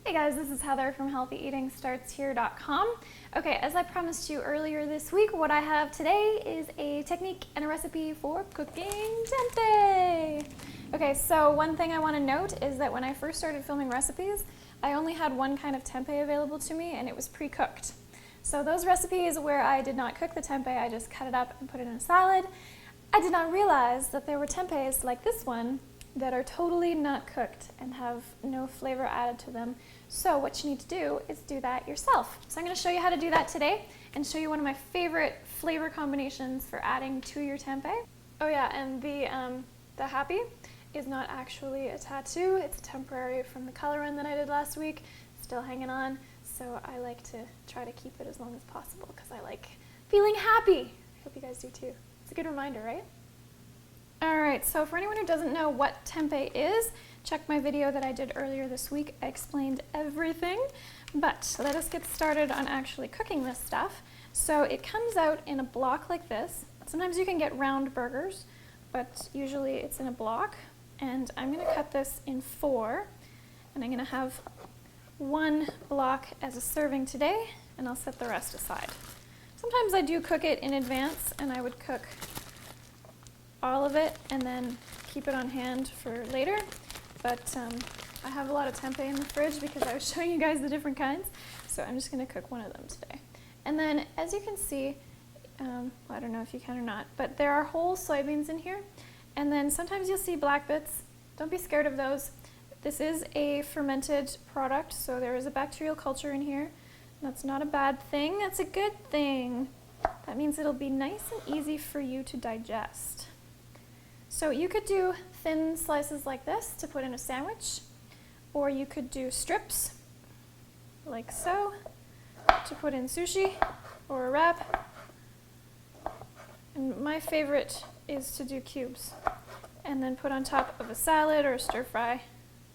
Hey guys, this is Heather from healthyeatingstartshere.com. Okay, as I promised you earlier this week, what I have today is a technique and a recipe for cooking tempeh. Okay, so one thing I want to note is that when I first started filming recipes, I only had one kind of tempeh available to me, and it was pre-cooked. So those recipes where I did not cook the tempeh, I just cut it up and put it in a salad. I did not realize that there were tempehs like this one that are totally not cooked and have no flavor added to them. So what you need to do is do that yourself. So I'm going to show you how to do that today and show you one of my favorite flavor combinations for adding to your tempeh. Oh yeah, and the happy is not actually a tattoo. It's temporary from the color run that I did last week. Still hanging on, so I like to try to keep it as long as possible because I like feeling happy. I hope you guys do too. It's a good reminder, right? Alright, so for anyone who doesn't know what tempeh is, check my video that I did earlier this week. I explained everything, but let us get started on actually cooking this stuff. So it comes out in a block like this. Sometimes you can get round burgers, but usually it's in a block. And I'm going to cut this in 4, and I'm going to have one block as a serving today, and I'll set the rest aside. Sometimes I do cook it in advance, and I would cook all of it and then keep it on hand for later, but I have a lot of tempeh in the fridge because I was showing you guys the different kinds, so I'm just going to cook one of them today. And then, as you can see, well, I don't know if you can or not, but there are whole soybeans in here, and then sometimes you'll see black bits. Don't be scared of those. This is a fermented product, so there is a bacterial culture in here. That's not a bad thing, that's a good thing. That means it'll be nice and easy for you to digest. So you could do thin slices like this to put in a sandwich, or you could do strips like so to put in sushi or a wrap. And my favorite is to do cubes and then put on top of a salad or a stir fry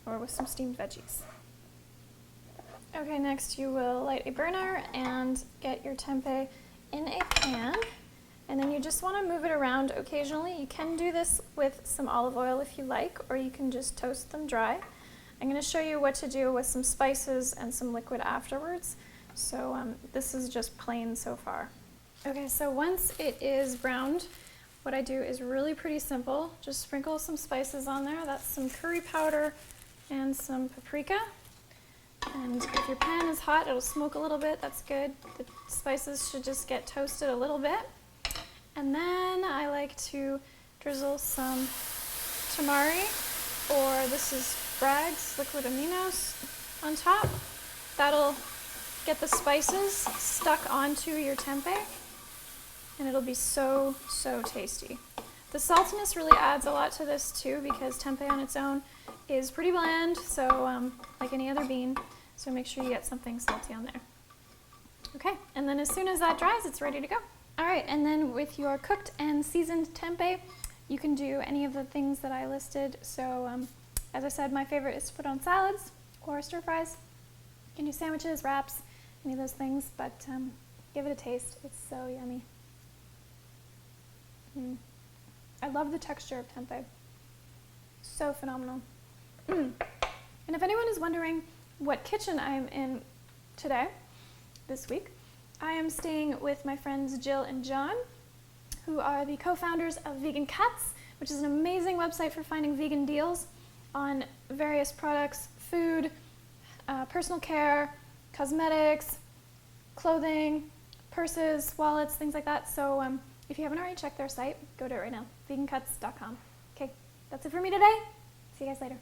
or with some steamed veggies. Okay, next you will light a burner and get your tempeh in a pan. And then you just want to move it around occasionally. You can do this with some olive oil if you like, or you can just toast them dry. I'm going to show you what to do with some spices and some liquid afterwards. So this is just plain so far. Okay, so once it is browned, what I do is really pretty simple. Just sprinkle some spices on there. That's some curry powder and some paprika. And if your pan is hot, it'll smoke a little bit. That's good. The spices should just get toasted a little bit. And then I like to drizzle some Tamari, or this is Bragg's liquid aminos, on top. That'll get the spices stuck onto your tempeh, and it'll be so, so tasty. The saltiness really adds a lot to this too, because tempeh on its own is pretty bland, so like any other bean, so make sure you get something salty on there. Okay, and then as soon as that dries, it's ready to go. Alright, and then with your cooked and seasoned tempeh, you can do any of the things that I listed. So, as I said, my favorite is to put on salads or stir fries. You can do sandwiches, wraps, any of those things, but give it a taste. It's so yummy. I love the texture of tempeh. So phenomenal. And if anyone is wondering what kitchen I'm in today, this week, I am staying with my friends Jill and John, who are the co-founders of Vegan Cuts, which is an amazing website for finding vegan deals on various products, food, personal care, cosmetics, clothing, purses, wallets, things like that. So if you haven't already checked their site, go to it right now, vegancuts.com. Okay, that's it for me today. See you guys later.